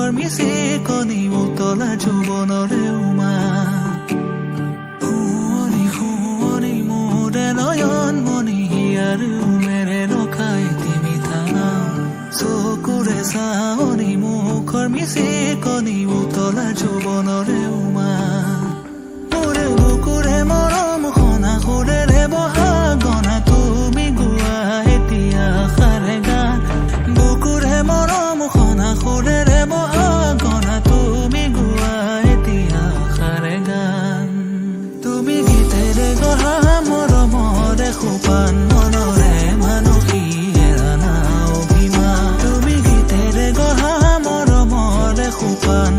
মুখৰ মিছে কণী উতলা যৌৱনৰে উমা শুৱনি শুৱনি মোৰে নয়ন মণি হিয়াৰ উমেৰে ৰখাই তিমি থানা চকুৰে চাৱনি মুখৰ মিছে কণী উতলা যৌৱনৰে উমা মোৰে বুকুৰে মৰম খনা সুৰেৰে বহা গনা তুমি গোৱা এতিয়া সাৰে গান বুকুৰে মৰম খনা সুৰেৰে বহা গনা তুমি গোৱা এতিয়া সাৰে গান তুমি গীতেৰে গঢ়া মৰমৰে সোপান মনৰে মানসী এৰানা অভিমান তুমি গীতেৰে গঢ়া মৰমৰে সোপান